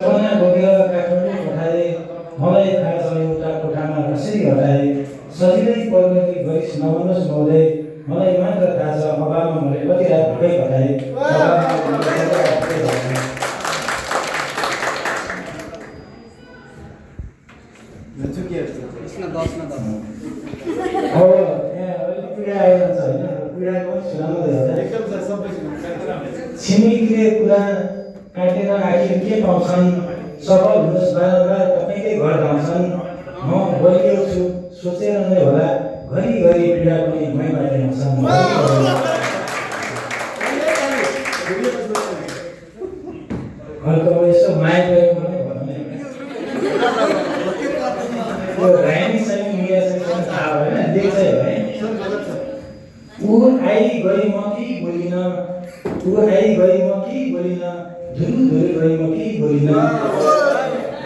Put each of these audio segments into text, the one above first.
सपना बोकेर काठमाडौँ पठाए, मलाई थाहा छ एउटा कोठामा कसरी हटाए। सजिलै परिणति गरिस् नभन्नुहोस् महोदय, मलाई मात्र थाहा छ अभावमा मैले कति रात भोकै घटाए। अब यहाँ अलिक पीडा आइरहन्छ होइन, पीडाको पनि सुनाउँदै छिमेकीले कुरा काटेर आखिर के पाउँछन्, सफल हुनुहोस् बारम्बार तपाईँकै घर धाउँछन्। म बलियो छु सोचेर नै होला, घरिघरि पीडा पनि मैबाट आउँछन्। घरको यसो माया गऱ्यो भने भनौँ यो रानी चाहिँ मिडिया सेक्सन थाहा भएन देख्छ है। ऊ आई गई म कि बोलिन, ऊ आई गई म कि बोलिन, धुरु धुरु गई म कि बोलिन।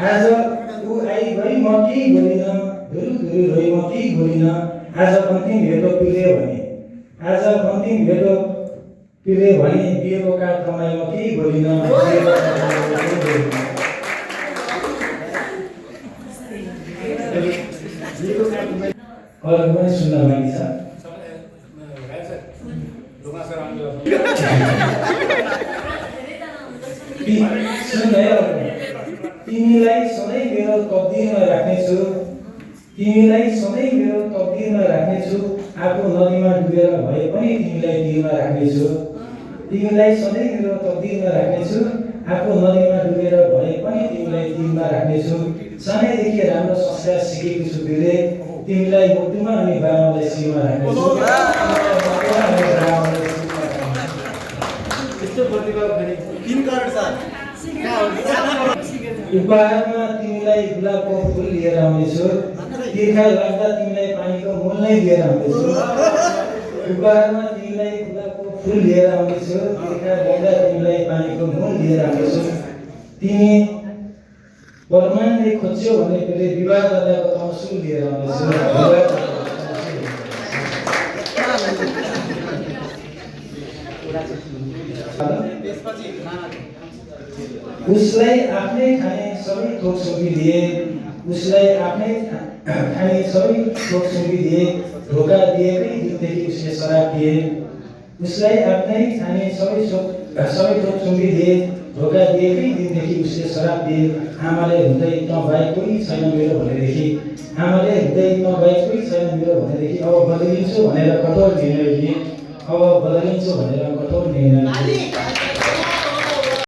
आज ऊ आई गई म कि बोलिन, धुरु धुरु गई म कि बोलिन। आज अन्तिम भेटो पिले भने, आज अन्तिम भेटो पिले भने, बिहेको काठ कमाइ म कि बोलिन। अरूको पनि सुन्न बाँकी छ। तिमीलाई सधैँ मेरो तकदिरमा राख्नेछु, तिमीलाई सधैँ मेरो तकदिरमा राख्नेछु। आफू नदीमा डुबेर भए पनि तिमीलाई तीरमा राख्नेछु, तिमीलाई सधैँ मेरो तकदिरमा राख्नेछु। आफू नदीमा डुबेर भए पनि तिमीलाई तीरमा राख्नेछु। सानैदेखि राम्रो संस्कार सिकेको छु बिरे, तिमीलाई मुटुमा अनि बाबालाई शिरमा राख्नेछु। उपहारमा तिमीलाई गुलाबको फुल लिएर आउनेछु, तिर्खा लाग्दा तिमीलाई पानीको मूल नै लिएर आउनेछु। उपहारमा तिमीलाई गुलाबको फुल लिएर आउनेछु, तिर्खा लाग्दा तिमीलाई पानीको मूल लिएर आउनेछु। तिमी परमानले खोज्यौ भने फेरि विवाह गर्दाको तौसुल लिएर आउनेछु। उसलाई आफ्नै खाने सबै थोक सुम्पिदिए, उसलाई आफ्नै खाने सबै थोक सुम्पिदिए। धोका दिएकै दिनदेखि उसले शराब दिए, उसलाई आफ्नै खाने सबै थोक सुम्पिदिए। धोका दिएकै दिनदेखि उसले शराब दिए। आमाले हुँदै त बाहेक कोही छैन मेरो भनेदेखि, आमाले हुँदै त बाहेक कोही छैन मेरो भनेदेखि अब बदलिन्छु भनेर कठोर निर्णय लिए, अब बदलिन्छु भनेर कठोर निर्णय लिए।